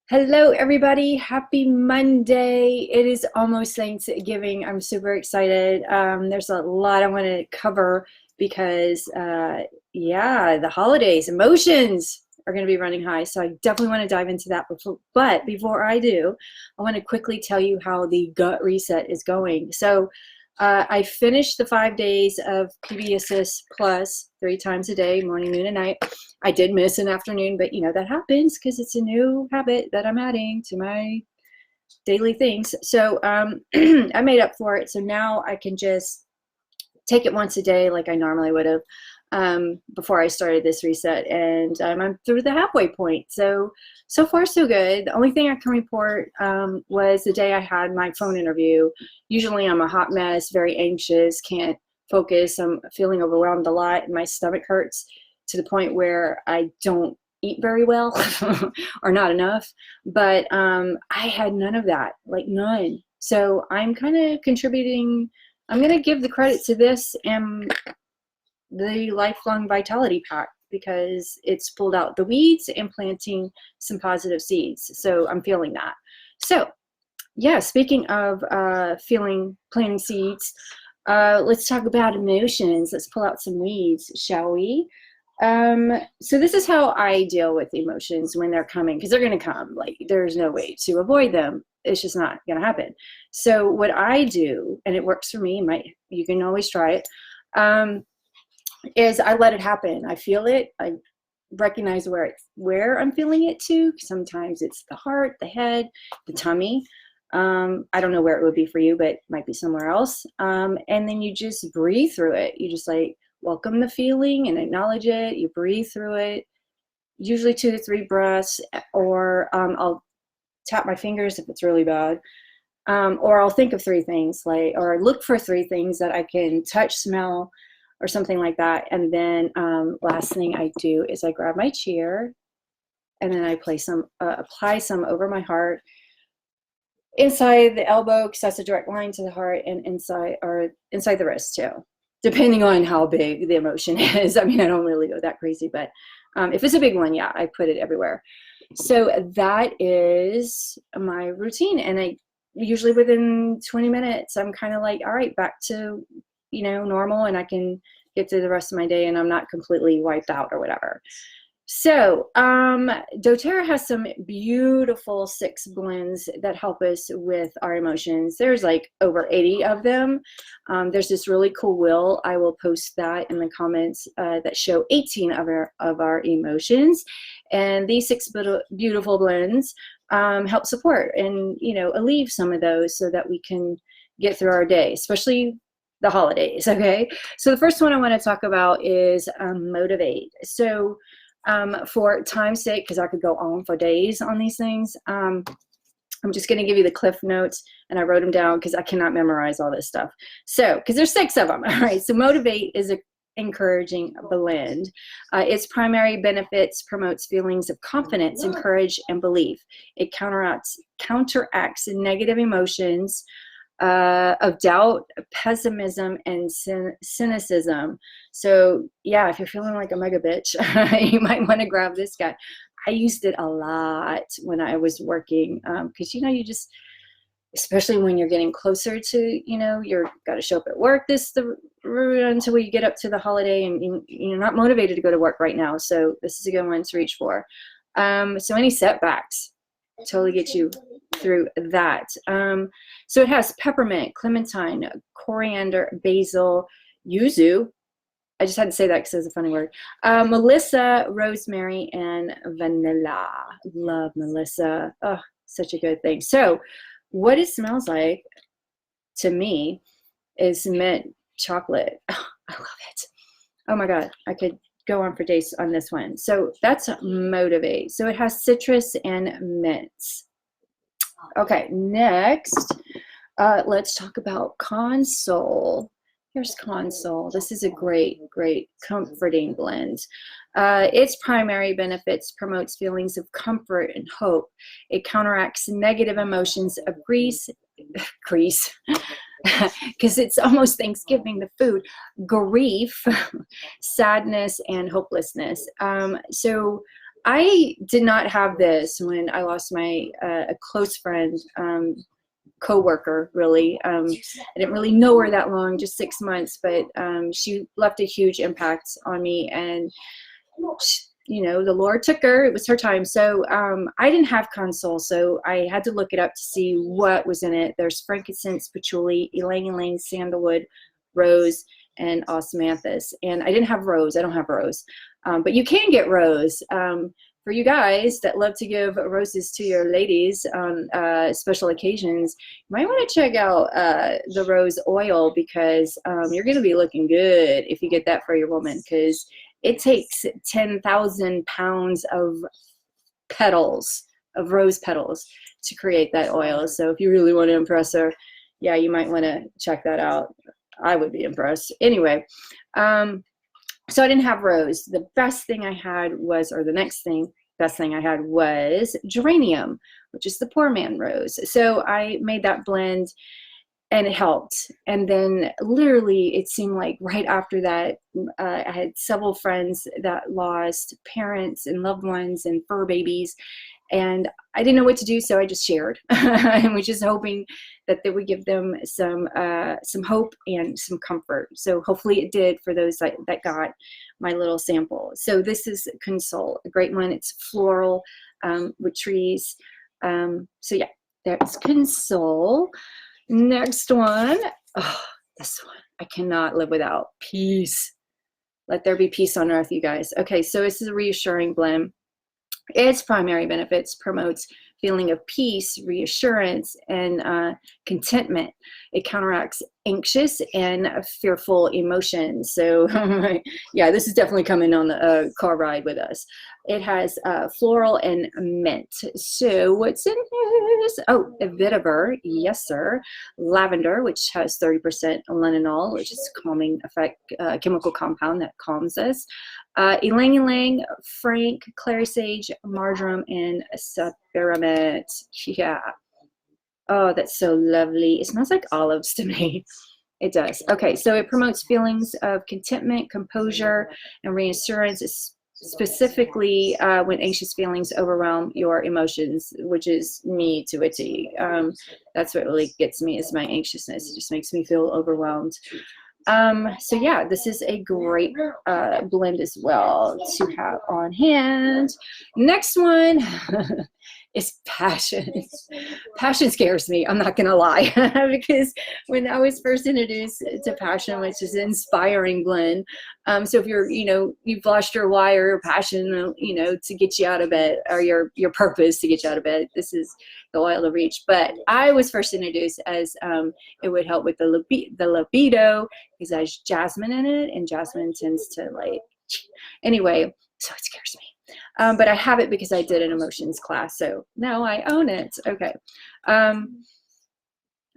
Hello, everybody. Happy Monday. It is almost Thanksgiving. I'm super excited. There's a lot I want to cover because, yeah, the holidays, emotions are going to be running high. So I definitely want to dive into that. But before I do, I want to quickly tell you how the gut reset is going. So I finished the 5 days of PB Assist Plus 3 times a day, morning, noon, and night. I did miss an afternoon, but that happens because it's a new habit that I'm adding to my daily things. So I made up for it. So now I can just take it once a day like I normally would have before I started this reset. And I'm through the halfway point. So far, so good. The only thing I can report was the day I had my phone interview. Usually I'm a hot mess, very anxious, can't focus. I'm feeling overwhelmed a lot and my stomach hurts to the point where I don't eat very well or not enough. But I had none of that, like none. So I'm kind of contributing. I'm going to give the credit to this and the Lifelong Vitality Pack because it's pulled out the weeds and planting some positive seeds. So I'm feeling that. So yeah, speaking of planting seeds, let's talk about emotions. Let's pull out some weeds, shall we? So this is how I deal with emotions when they're coming, because they're going to come. Like, there's no way to avoid them. It's just not going to happen. So what I do, and it works for me, you can always try it, is I let it happen. I feel it. I recognize where I'm feeling it to. Sometimes it's the heart, the head, the tummy. I don't know where it would be for you, but it might be somewhere else. And then you just breathe through it. You just like welcome the feeling and acknowledge it. You breathe through it, usually 2 to 3 breaths, or I'll tap my fingers if it's really bad. Or I'll think of 3 things, or look for 3 things that I can touch, smell, or something like that. And then last thing I do is I grab my chair and then I apply some over my heart, inside the elbow, because that's a direct line to the heart, and inside the wrist too, depending on how big the emotion is. I mean, I don't really go that crazy, but if it's a big one, yeah, I put it everywhere. So that is my routine. And I usually within 20 minutes, I'm kind of like, all right, back to, normal, and I can get through the rest of my day and I'm not completely wiped out or whatever. So doTERRA has some beautiful 6 blends that help us with our emotions. There's like over 80 of them. There's this really cool wheel. I will post that in the comments that show 18 of our emotions. And these 6 beautiful blends help support and alleviate some of those so that we can get through our day, especially the holidays. Okay, so the first one I want to talk about is Motivate. So for time's sake, because I could go on for days on these things, I'm just going to give you the cliff notes, and I wrote them down because I cannot memorize all this stuff. So, because there's 6 of them. All right, so Motivate is a encouraging blend. Its primary benefits promotes feelings of confidence and courage and belief. It counteracts negative emotions of doubt, pessimism, and cynicism. So yeah, if you're feeling like a mega bitch, you might want to grab this guy. I used it a lot when I was working because you just, especially when you're getting closer to, you're got to show up at work until you get up to the holiday, and you're not motivated to go to work right now. So this is a good one to reach for. So any setbacks totally get you through that. So it has peppermint, clementine, coriander, basil, yuzu. I just had to say that because it's a funny word. Melissa, rosemary, and vanilla. Love Melissa. Oh, such a good thing. So what it smells like to me is mint chocolate. Oh, I love it. Oh my God, I could go on for days on this one. So that's Motivate. So it has citrus and mints. Okay, next, let's talk about Console. Here's Console. This is a great comforting blend. Its primary benefits promotes feelings of comfort and hope. It counteracts negative emotions of grief, because it's almost Thanksgiving, the food, grief, sadness, and hopelessness. So I did not have this when I lost my a close friend, co-worker, really. I didn't really know her that long, just 6 months, but she left a huge impact on me, and she, you know, the Lord took her. It was her time. So I didn't have Console, so I had to look it up to see what was in it. There's frankincense, patchouli, ylang ylang, sandalwood, rose, and osmanthus. And I didn't have rose. I don't have rose. But you can get rose. For you guys that love to give roses to your ladies on special occasions, you might want to check out the rose oil, because you're going to be looking good if you get that for your woman, because it takes 10,000 pounds of petals, of rose petals, to create that oil. So if you really want to impress her, yeah, you might want to check that out. I would be impressed. Anyway, so I didn't have rose. The best thing I had was, or the next thing, best thing I had was geranium, which is the poor man rose. So I made that blend, and it helped. And then literally it seemed like right after that, I had several friends that lost parents and loved ones and fur babies, and I didn't know what to do, so I just shared and was just hoping that they would give them some hope and some comfort. So hopefully it did for those that got my little sample. So this is Console, a great one. It's floral with trees. So yeah, that's Console. Next one, oh, this one I cannot live without. Peace. Let there be peace on earth, you guys. Okay, so this is a reassuring blend. Its primary benefits promotes feeling of peace, reassurance, and contentment. It counteracts anxious and fearful emotions. So yeah, this is definitely coming on the car ride with us. It has floral and mint. So what's in this? Oh, vetiver, yes sir. Lavender, which has 30% linalool, which is a calming effect, chemical compound that calms us. Ylang ylang, frank, clary sage, marjoram, and spearmint. Yeah. Oh, that's so lovely. It smells like olives to me. It does. Okay, so it promotes feelings of contentment, composure, and reassurance, specifically when anxious feelings overwhelm your emotions, which is me to a T. That's what really gets me, is my anxiousness. It just makes me feel overwhelmed. So yeah, this is a great blend as well to have on hand. Next one is Passion. Passion scares me, I'm not gonna lie, because when I was first introduced to Passion, which is an inspiring blend, so if you're, you've lost your why or your passion, to get you out of bed, or your purpose to get you out of bed, this is the oil to reach. But I was first introduced as it would help with the libido, because it has jasmine in it, and jasmine tends to anyway, so it scares me. But I have it because I did an emotions class, so now I own it. Okay.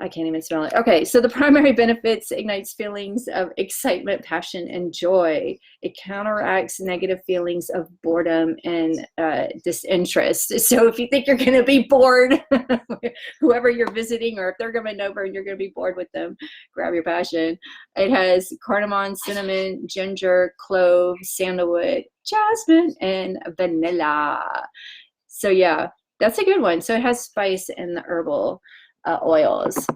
I can't even smell it. Okay, so the primary benefits: ignites feelings of excitement, passion, and joy. It counteracts negative feelings of boredom and disinterest. So if you think you're going to be bored, whoever you're visiting, or if they're coming over and you're going to be bored with them, grab your Passion. It has cardamom, cinnamon, ginger, clove, sandalwood, jasmine, and vanilla. So yeah, that's a good one. So it has spice and the herbal oils.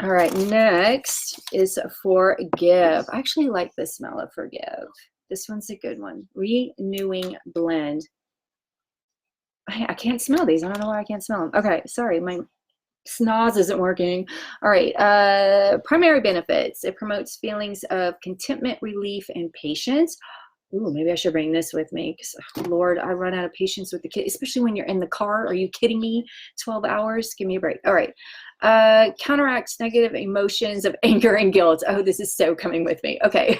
All right, next is Forgive. I actually like the smell of Forgive. This one's a good one. Renewing blend. I can't smell these. I don't know why I can't smell them. Okay, sorry, my snaz isn't working. All right, primary benefits. It promotes feelings of contentment, relief, and patience. Ooh, maybe I should bring this with me, because Lord, I run out of patience with the kid, especially when you're in the car. Are you kidding me? 12 hours? Give me a break. All right. Counteracts negative emotions of anger and guilt. Oh, this is so coming with me. Okay.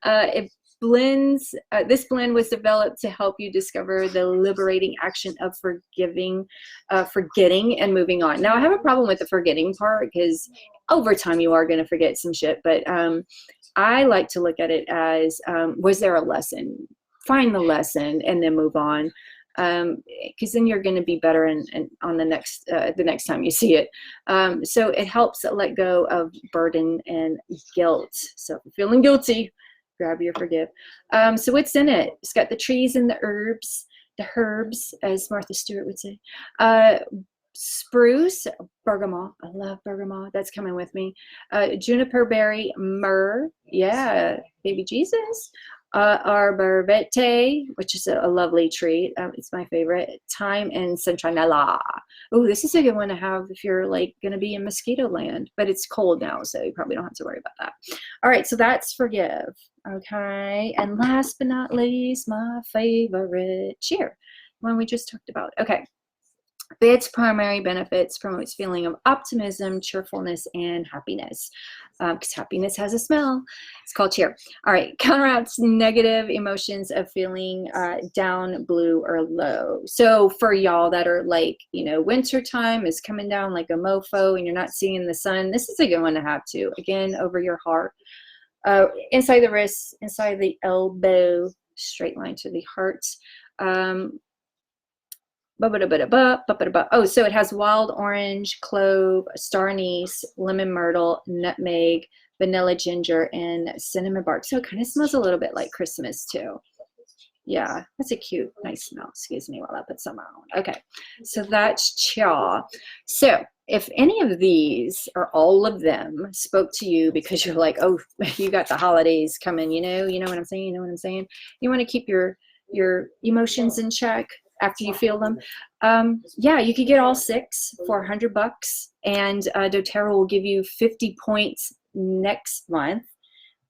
It blends. This blend was developed to help you discover the liberating action of forgetting and moving on. Now, I have a problem with the forgetting part, because over time you are going to forget some shit, but I like to look at it as, was there a lesson? Find the lesson and then move on, because then you're going to be better and on the next time you see it. So it helps let go of burden and guilt. So if you're feeling guilty, grab your Forgive. So what's in it? It's got the trees and the herbs, the herbs, as Martha Stewart would say. Spruce, bergamot. I love bergamot. That's coming with me. Juniper berry, myrrh. Yeah, baby Jesus. Arbor vitae, which is a lovely treat. It's my favorite. Thyme and citronella. Oh, this is a good one to have if you're like going to be in mosquito land, but it's cold now, so you probably don't have to worry about that. All right, so that's forgive. Okay, and last but not least, my favorite, cheer, one we just talked about. Okay. Its primary benefits promotes feeling of optimism, cheerfulness, and happiness. Because happiness has a smell. It's called cheer. All right, counteracts negative emotions of feeling down, blue, or low. So for y'all that are like, you know, winter time is coming down like a mofo and you're not seeing the sun, this is a good one to have too. Again, over your heart. Inside the wrist, inside the elbow, straight line to the heart. Oh, so it has wild orange, clove, star anise, lemon myrtle, nutmeg, vanilla ginger, and cinnamon bark. So it kind of smells a little bit like Christmas too. Yeah, that's a cute, nice smell. Excuse me while I put some on. Okay, so that's cha. So if any of these or all of them spoke to you because you're like, oh, you got the holidays coming, you know what I'm saying? You know what I'm saying? You want to keep your emotions in check after you feel them. Yeah, you could get all 6 for $100, and doTERRA will give you 50 points next month.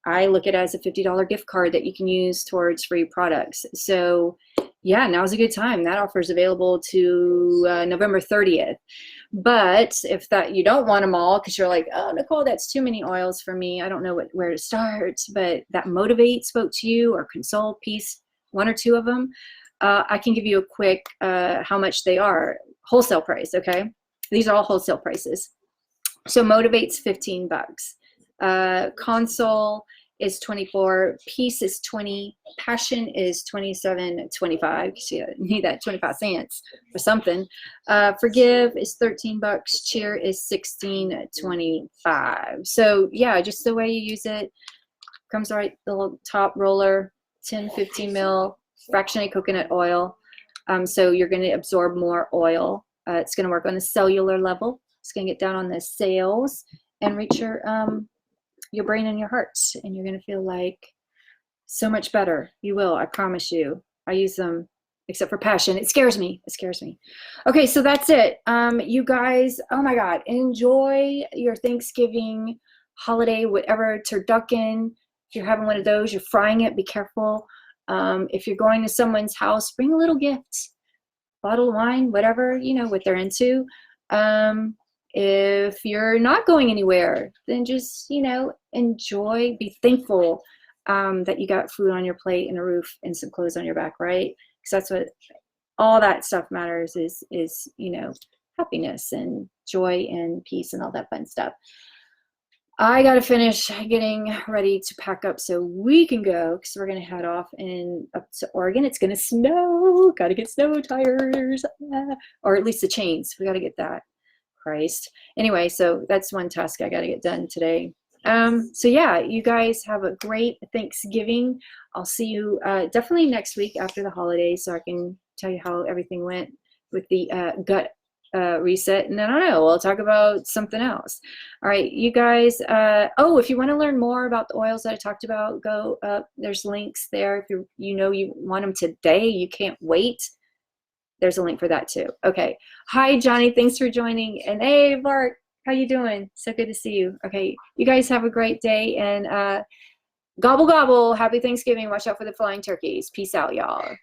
I look at it as a $50 gift card that you can use towards free products. So yeah, now's a good time. That offer is available to November 30th. But if that you don't want them all because you're like, oh, Nicole, that's too many oils for me. I don't know where to start. But that Motivate spoke to you, or Console, Peace, 1 or 2 of them. I can give you a quick how much they are. Wholesale price, okay? These are all wholesale prices. So Motivate's $15. Console is $24. Peace is $20. Passion is $27.25. You need that 25 cents or something. Forgive is $13. Cheer is $16.25. So yeah, just the way you use it. Comes right the little top roller, 10, 15 mil. Fractionated coconut oil. So you're going to absorb more oil. It's going to work on the cellular level. It's going to get down on the cells and reach your brain and your heart. And you're going to feel like so much better. You will, I promise you. I use them, except for passion. It scares me. It scares me. Okay, so that's it. You guys, oh my God, enjoy your Thanksgiving holiday, whatever, turducken. If you're having one of those, you're frying it, be careful. If you're going to someone's house, bring a little gift, bottle of wine, whatever, you know, what they're into. If you're not going anywhere, then just, you know, enjoy, be thankful that you got food on your plate and a roof and some clothes on your back, right? Because that's what all that stuff matters is, you know, happiness and joy and peace and all that fun stuff. I got to finish getting ready to pack up so we can go, because we're going to head off up to Oregon. It's going to snow. Got to get snow tires, or at least the chains. We got to get that. Christ. Anyway, so that's one task I got to get done today. So yeah, you guys have a great Thanksgiving. I'll see you definitely next week after the holidays, so I can tell you how everything went with the gut reset, and then I don't know, we'll talk about something else. All right, you guys, oh, if you want to learn more about the oils that I talked about, go up, there's links there. If you know you want them today, you can't wait, there's a link for that too. Okay, hi Johnny, thanks for joining, and hey Mark, how you doing? So good to see you. Okay, you guys have a great day, and gobble gobble, happy Thanksgiving. Watch out for the flying turkeys. Peace out, y'all.